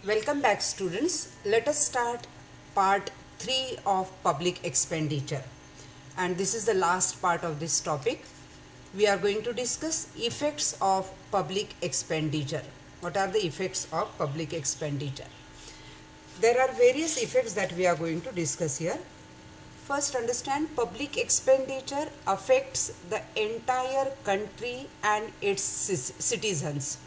Welcome back, students. Let us start part 3 of public expenditure. And this is the last part of this topic. We are going to discuss effects of public expenditure. What are the effects of public expenditure? There are various effects that we are going to discuss here. First, understand public expenditure affects the entire country and its citizens.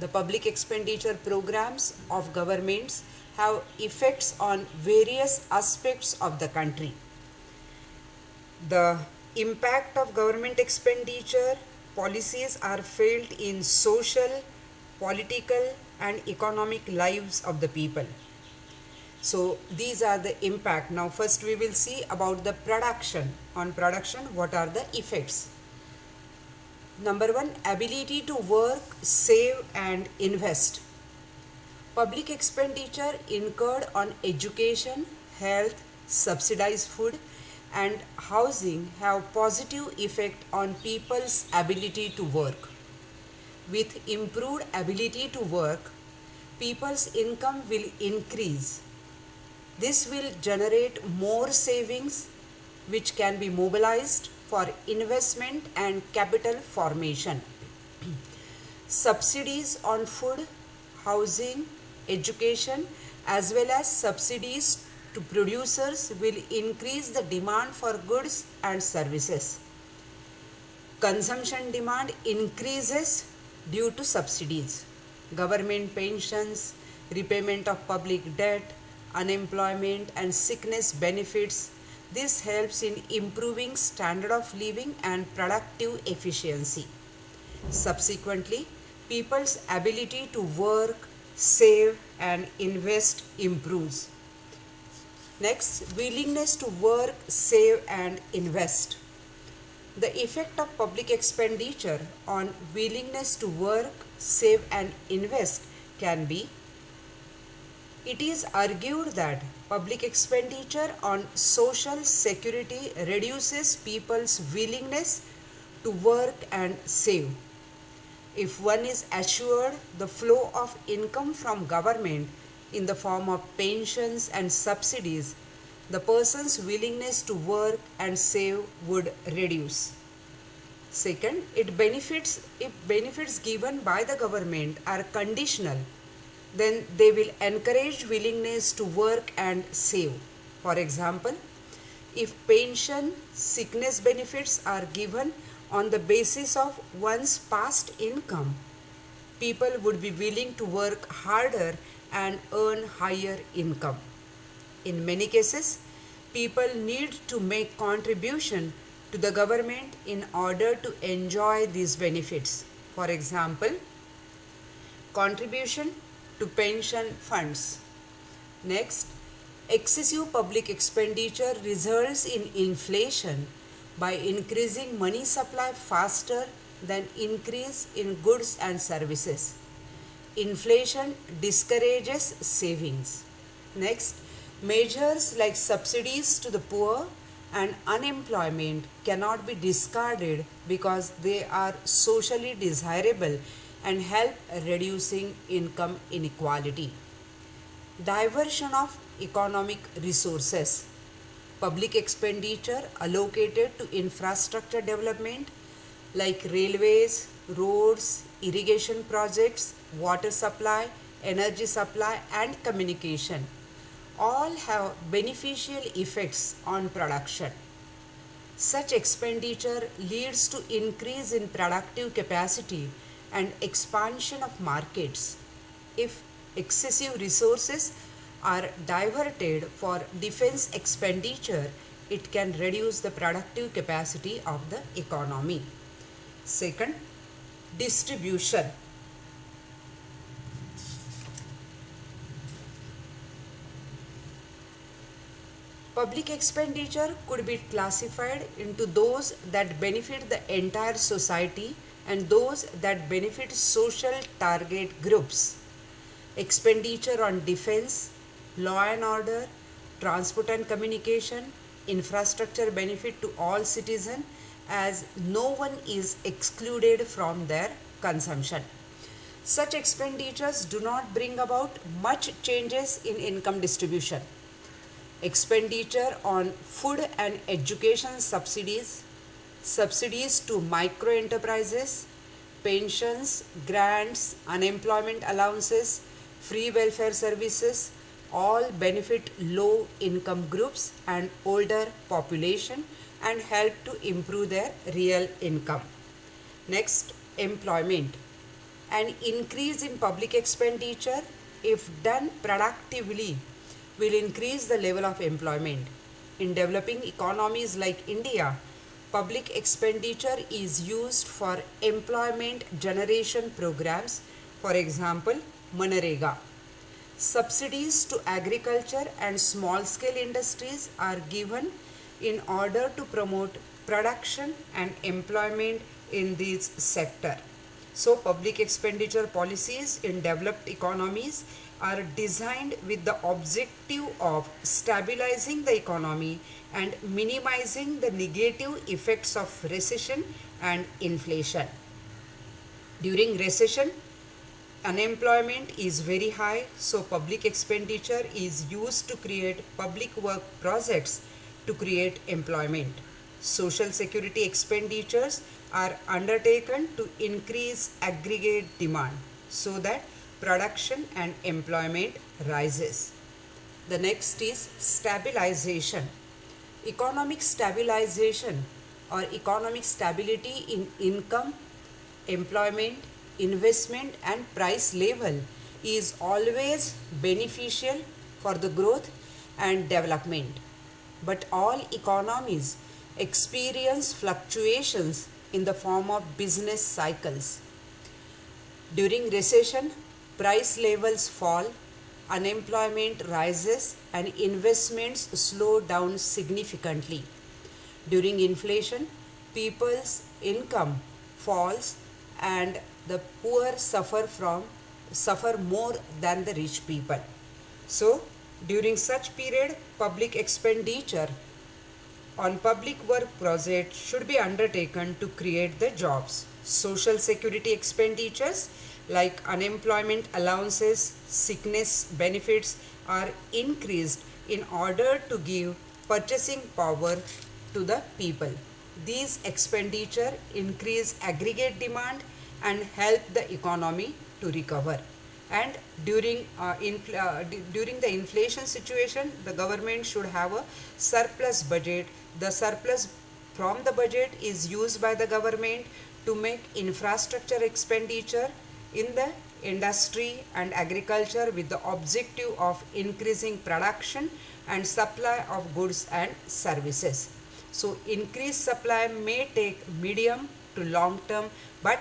The public expenditure programs of governments have effects on various aspects of the country. The impact of government expenditure policies are felt in social, political, and economic lives of the people. So these are the impact. Now first we will see about the production. On production, what are the effects? Number one, ability to work, save and invest. Public expenditure incurred on education, health, subsidized food and housing have positive effect on people's ability to work. With improved ability to work, people's income will increase. This will generate more savings which can be mobilized for investment and capital formation. Subsidies on food, housing, education as well as subsidies to producers will increase the demand for goods and services. Consumption demand increases due to subsidies. Government pensions, repayment of public debt, unemployment and sickness benefits. This helps in improving standard of living and productive efficiency. Subsequently, people's ability to work, save and invest improves. Next, willingness to work, save and invest. The effect of public expenditure on willingness to work, save and invest can be: it is argued that public expenditure on social security reduces people's willingness to work and save. If one is assured the flow of income from government in the form of pensions and subsidies, the person's willingness to work and save would reduce. Second, if benefits given by the government are conditional, then they will encourage willingness to work and save. For example, if pension, sickness benefits are given on the basis of one's past income, people would be willing to work harder and earn higher income. In many cases, people need to make contribution to the government in order to enjoy these benefits. For example, contribution to pension funds. Next, excessive public expenditure results in inflation by increasing money supply faster than increase in goods and services. Inflation discourages savings. Next, measures like subsidies to the poor and unemployment cannot be discarded because they are socially desirable and help reducing income inequality. Diversion of economic resources. Public expenditure allocated to infrastructure development like railways, roads, irrigation projects, water supply, energy supply and communication all have beneficial effects on production. Such expenditure leads to increase in productive capacity and expansion of markets. If excessive resources are diverted for defense expenditure, it can reduce the productive capacity of the economy. Second, distribution. Public expenditure could be classified into those that benefit the entire society and those that benefit social target groups. Expenditure on defense, law and order, transport and communication, infrastructure benefit to all citizens as no one is excluded from their consumption. Such expenditures do not bring about much changes in income distribution. Expenditure on food and education subsidies, subsidies to micro enterprises, pensions, grants, unemployment allowances, free welfare services all benefit low income groups and older population and help to improve their real income. Next, employment. An increase in public expenditure, if done productively, will increase the level of employment. In developing economies like India, public expenditure is used for employment generation programs, for example, Manrega. Subsidies to agriculture and small scale industries are given in order to promote production and employment in this sector. So, public expenditure policies in developed economies are designed with the objective of stabilizing the economy and minimizing the negative effects of recession and inflation. During recession, unemployment is very high, so public expenditure is used to create public work projects to create employment. Social security expenditures are undertaken to increase aggregate demand so that production and employment rises. The next is stabilization. Economic stabilization or economic stability in income, employment, investment and price level is always beneficial for the growth and development. But all economies experience fluctuations in the form of business cycles. During recession, price levels fall, unemployment rises and investments slow down significantly. During inflation, people's income falls and the poor suffer more than the rich people. So, during such period, public expenditure on public work projects should be undertaken to create the jobs. Social security expenditures like unemployment allowances, sickness benefits are increased in order to give purchasing power to the people. These expenditure increase aggregate demand and help the economy to recover. And during the inflation situation, the government should have a surplus budget. The surplus from the budget is used by the government to make infrastructure expenditure in the industry and agriculture with the objective of increasing production and supply of goods and services. So, increased supply may take medium to long term, but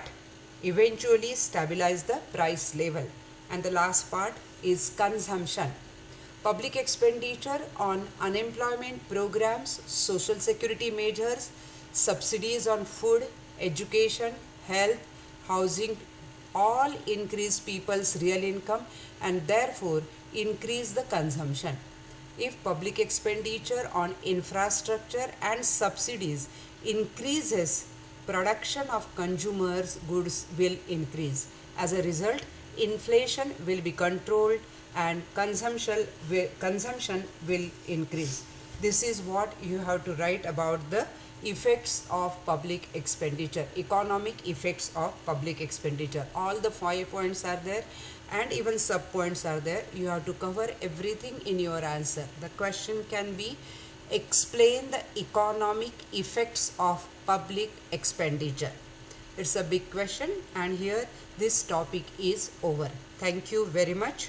eventually stabilize the price level. And the last part is consumption. Public expenditure on unemployment programs, social security measures, subsidies on food, education, health, housing all increase people's real income and therefore increase the consumption. If public expenditure on infrastructure and subsidies increases, production of consumers goods will increase. As a result, inflation will be controlled and consumption will increase. This is what you have to write about the effects of public expenditure, economic effects of public expenditure. All the 5 points are there and even sub points are there. You have to cover everything in your answer. The question can be, explain the economic effects of public expenditure. It's a big question and here this topic is over. Thank you very much.